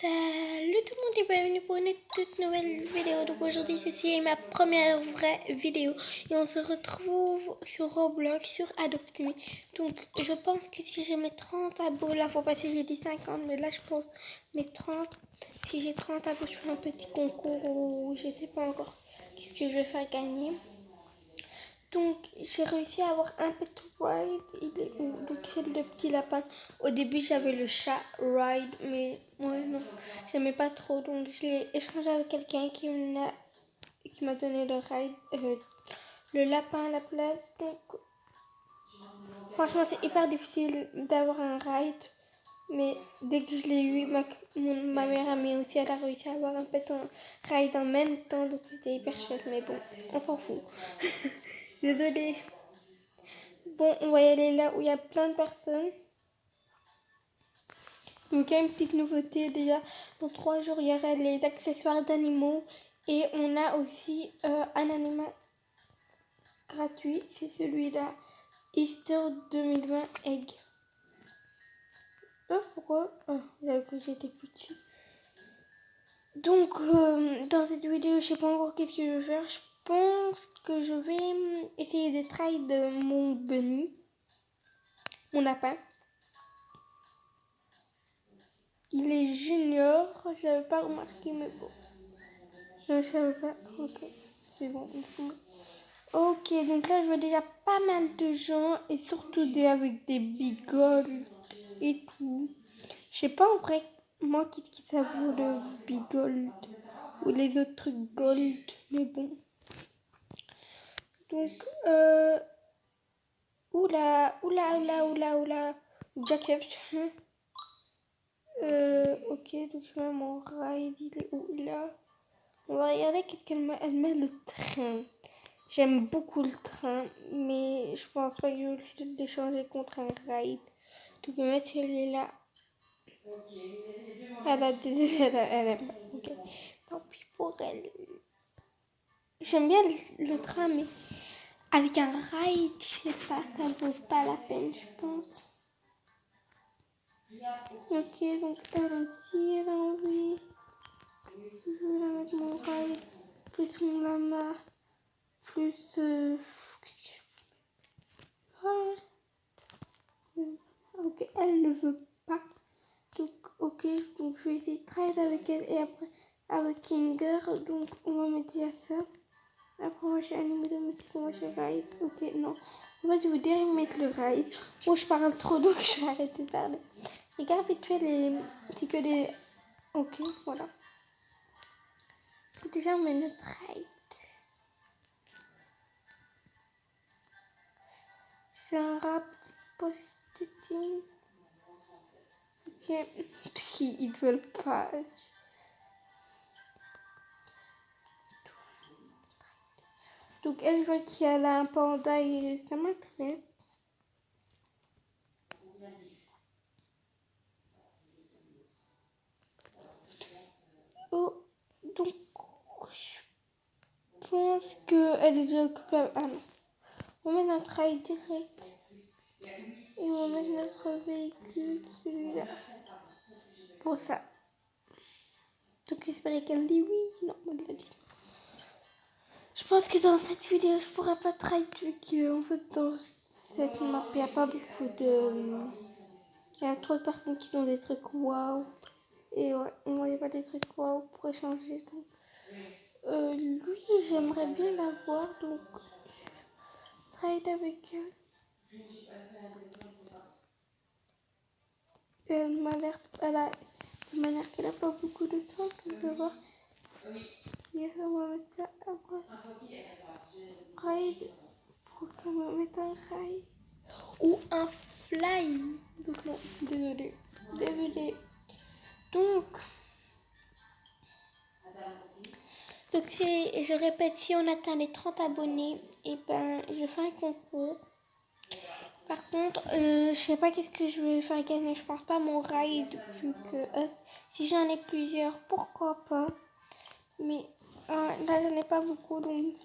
Salut tout le monde et bienvenue pour une toute nouvelle vidéo. Donc aujourd'hui ceci est ma première vraie vidéo et on se retrouve sur Roblox, sur Adopt Me. Donc je pense que si j'ai mes 30 abos, la fois passée j'ai dit 50 mais là je pense mes 30. Si j'ai 30 abos je fais un petit concours où je sais pas encore qu'est-ce que je vais faire gagner. Donc j'ai réussi à avoir un petit ride, il est où? Donc c'est le petit lapin. Au début j'avais le chat ride, mais moi non, j'aimais pas trop, donc je l'ai échangé avec quelqu'un qui m'a donné le ride, le lapin à la place. Donc franchement c'est hyper difficile d'avoir un ride, mais dès que je l'ai eu, ma meilleure amie aussi elle a réussi à avoir un petit ride en même temps, donc c'était hyper chouette, mais bon, on s'en fout. Désolée. Bon, on va y aller là où il y a plein de personnes. Donc il y a une petite nouveauté déjà. Dans 3 jours, il y aura les accessoires d'animaux. Et on a aussi un animal gratuit. C'est celui-là. Easter 2020 Egg. Pourquoi? Que j'étais petit. Donc dans cette vidéo, je sais pas encore qu'est-ce que je vais faire. Je pense que je vais essayer de try de mon bunny. Mon lapin. Il est junior, j'avais pas remarqué, mais bon. Je savais pas. Ok, c'est bon. Ok, donc là je vois déjà pas mal de gens et surtout avec des bigold et tout. Je sais pas en vrai, moi qu'est-ce qui ça vaut le bigold ou les autres trucs gold, mais bon. Donc, oula, j'accepte. Ok, donc je mets mon ride, il est où là? On va regarder qu'est-ce qu'elle met. Elle met le train. J'aime beaucoup le train, mais je pense pas que je vais l'échanger contre un ride. Donc je vais mettre celui-là. Elle aime pas. Ok. Tant pis pour elle. J'aime bien le train, mais avec un ride, je sais pas, ça vaut pas la peine, je pense. Ok, donc elle aussi, elle a envie. Je vais la mettre mon ride, plus mon lama, plus... Ok, elle ne veut pas. Donc, ok, donc je vais essayer de trade avec elle et après avec Kinger. Donc, on va mettre déjà ça. Après, moi j'ai animé domestique, moi j'ai ride. Ok, non. En fait, je vous dirais mettre le ride. Moi, je parle trop, donc je vais arrêter de parler. Regarde vite fait les. C'est que des. Ok, voilà. Déjà, on met notre ride. C'est un rap post-team. Ok, ils veulent pas. Donc elle voit qu'il y a là un panda et ça m'intéresse. Oh, donc je pense qu'elle est déjà occupée. Ah non. On met notre rail direct. Et on va mettre notre véhicule, celui-là. Pour ça. Donc j'espère qu'elle dit oui. Non, elle l'a dit. Je pense que dans cette vidéo, je pourrais pas trahir vu qu'en fait dans cette map, il n'y a pas beaucoup de... Il y a trop de personnes qui ont des trucs waouh. Et ouais, moi il n'y a pas des trucs waouh pour échanger. Donc, lui, j'aimerais bien l'avoir. Donc, trade avec elle. Elle m'a l'air... Elle a... De manière qu'elle a pas beaucoup de temps, donc je vais voir. Yes, on va mettre ça après. Ride. Pour qu'on va mettre un ride. Ou un fly. Donc non, désolé. Donc je répète, si on atteint les 30 abonnés, et ben je fais un concours. Par contre, je sais pas qu'est-ce que je vais faire gagner. Je pense pas mon ride, vu que si j'en ai plusieurs, pourquoi pas. Mais là j'en ai pas beaucoup, donc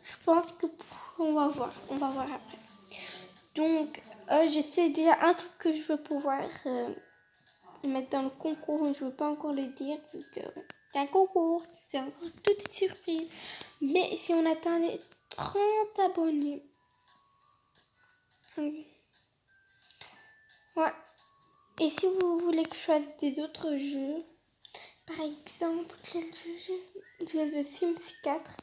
je pense que on va voir après. Donc Je sais déjà un truc que je veux pouvoir mettre dans le concours, mais je ne veux pas encore le dire, vu que c'est un concours, c'est encore toute une surprise. Mais si on atteint les 30 abonnés, ouais. Et si vous voulez que je fasse des autres jeux, par exemple, quel jeu j'ai le Sims 4.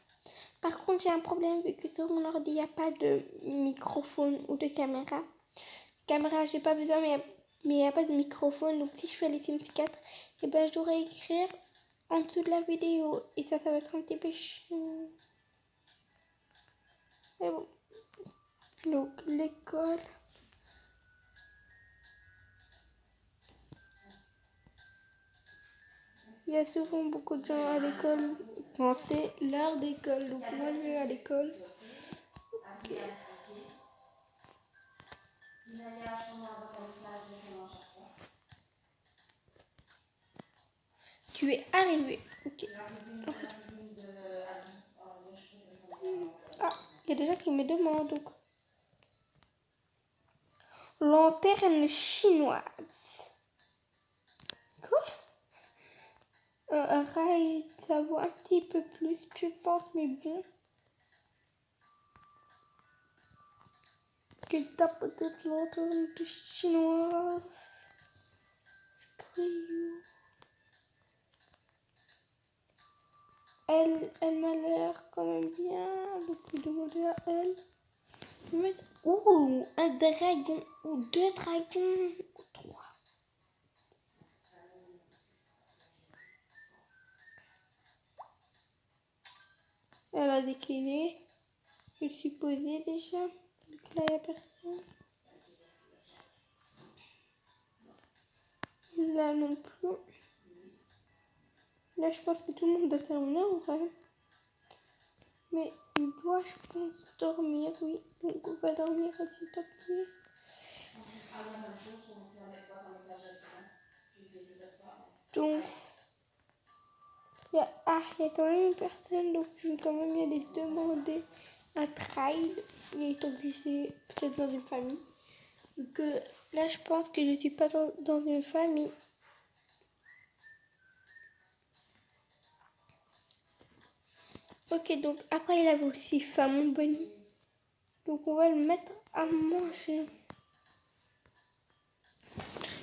Par contre, j'ai un problème vu que sur mon ordi, il n'y a pas de microphone ou de caméra. Caméra, j'ai pas besoin, mais il n'y a pas de microphone. Donc, si je fais les Sims 4, eh ben, je devrais écrire en dessous de la vidéo. Et ça va être un petit peu chiant. Mais bon. Donc, l'école. Il y a souvent beaucoup de gens à l'école quand c'est l'heure d'école. Donc, moi, je vais à l'école. Okay. Tu es arrivé. Ok. Ah, il y a des gens qui me demandent. Donc. Lanterne chinoise. Quoi? Un rail, ça vaut un petit peu plus, je pense, mais bon. Que t'as peut-être lanterne chinoise. Elle m'a l'air quand même bien. Donc, je vais demander à elle. Ouh, un dragon, ou deux dragons, ou trois. Elle a décliné. Je suis posée déjà. Donc là, il n'y a personne. Là non plus. Là, je pense que tout le monde a terminé en vrai. Mais il doit, je pense, dormir, oui. Donc on va dormir petit à petit. Donc, il y a quand même une personne, donc je vais quand même y aller demander un trade. Il est obligé, peut-être dans une famille. Donc là, je pense que je ne suis pas dans une famille. Ok, donc après, il avait aussi faim, mon bunny. Donc on va le mettre à manger.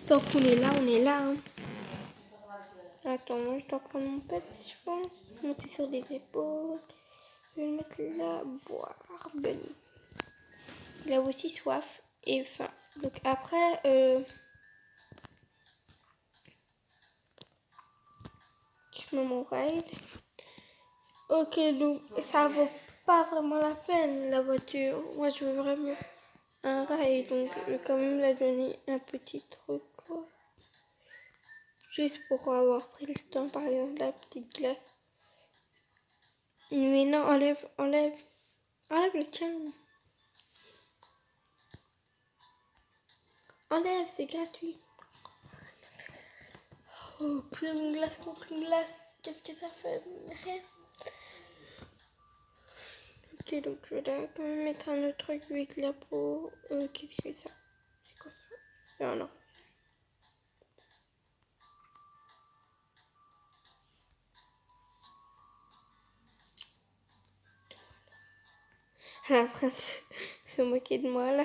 Tant qu'on est là, on est là. Hein. Attends, moi je dois prendre mon pet, je pense. Monter sur des épaules. Je vais le mettre là, boire, bunny. Il a aussi soif et faim. Donc après, je mets mon rail. Ok, donc ça vaut pas vraiment la peine la voiture. Moi je veux vraiment un rail, donc je vais quand même la donner un petit truc. Quoi. Juste pour avoir pris le temps, par exemple, la petite glace. Mais non, enlève le tien. Enlève, c'est gratuit. Oh, plus une glace contre une glace, qu'est-ce que ça fait? Rien. Ok, donc je vais là quand même mettre un autre truc avec la peau. Qu'est-ce que c'est ça? C'est quoi ça? Non, non. Elle est en train de se moquer de moi là.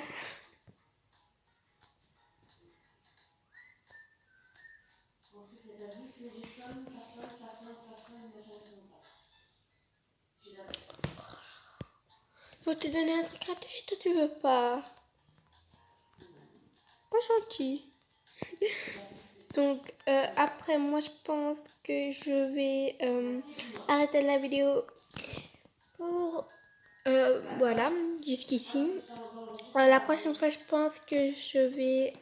Faut te donner un truc gratuit, toi tu veux pas. Pas gentil. Donc après moi je pense que je vais arrêter la vidéo pour voilà jusqu'ici. La prochaine fois je pense que je vais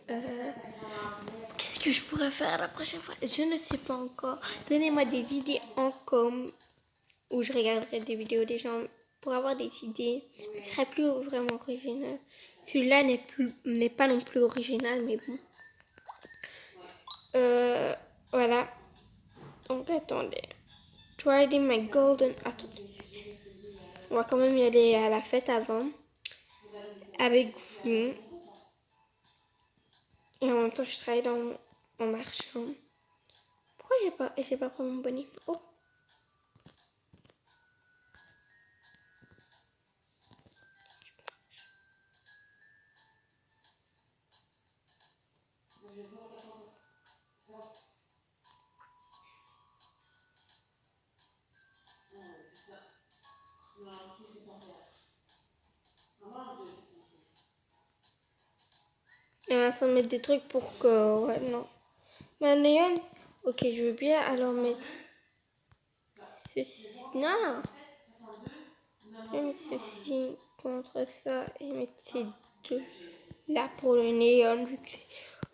qu'est-ce que je pourrais faire la prochaine fois? Je ne sais pas encore. Donnez-moi des idées en com où je regarderai des vidéos des gens pour avoir des idées. Ce serait plus vraiment original. Celui-là n'est pas non plus original, mais bon. Voilà. Donc attendez. Riding my golden. Attendez. On va quand même y aller à la fête avant. Avec vous. Et en même temps, je travaille en marchant. Pourquoi j'ai pas pris mon bonnet? Oh. Et là, ça met des trucs pour que... Ouais, non. Mais néon, ok, je veux bien alors mettre ceci. Non, je vais mettre ceci contre ça et mettre ces deux là pour le néon.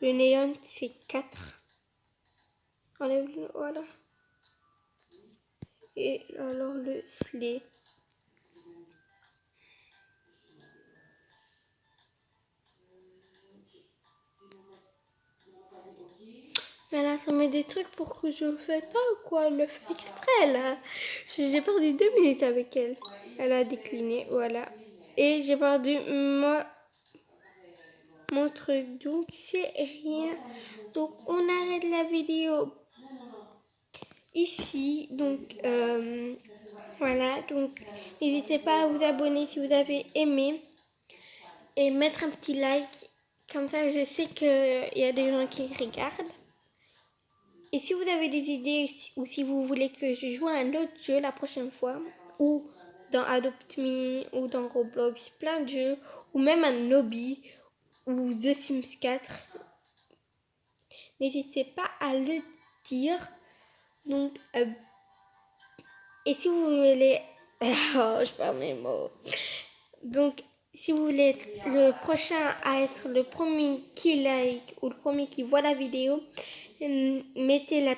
Le néon, c'est 4. Enlève-le, voilà. Et alors le slay. Mais là, ça met des trucs pour que je ne fais pas ou quoi? Elle le fait exprès là. J'ai perdu 2 minutes avec elle. Elle a décliné, voilà. Et j'ai perdu mon truc. Donc, c'est rien. Donc, on arrête la vidéo ici. Donc, voilà. Donc, n'hésitez pas à vous abonner si vous avez aimé. Et mettre un petit like. Comme ça, je sais qu'il y a des gens qui regardent. Et si vous avez des idées ou si vous voulez que je joue à un autre jeu la prochaine fois, ou dans Adopt Me, ou dans Roblox, plein de jeux, ou même un Nobby, ou The Sims 4, n'hésitez pas à le dire. Donc, et si vous voulez... Oh, je parle mes mots. Donc, si vous voulez être le prochain à être le premier qui like ou le premier qui voit la vidéo, mettez la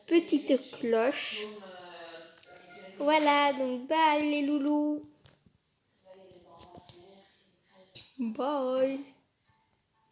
petite cloche. Voilà, donc bye les loulous. Bye.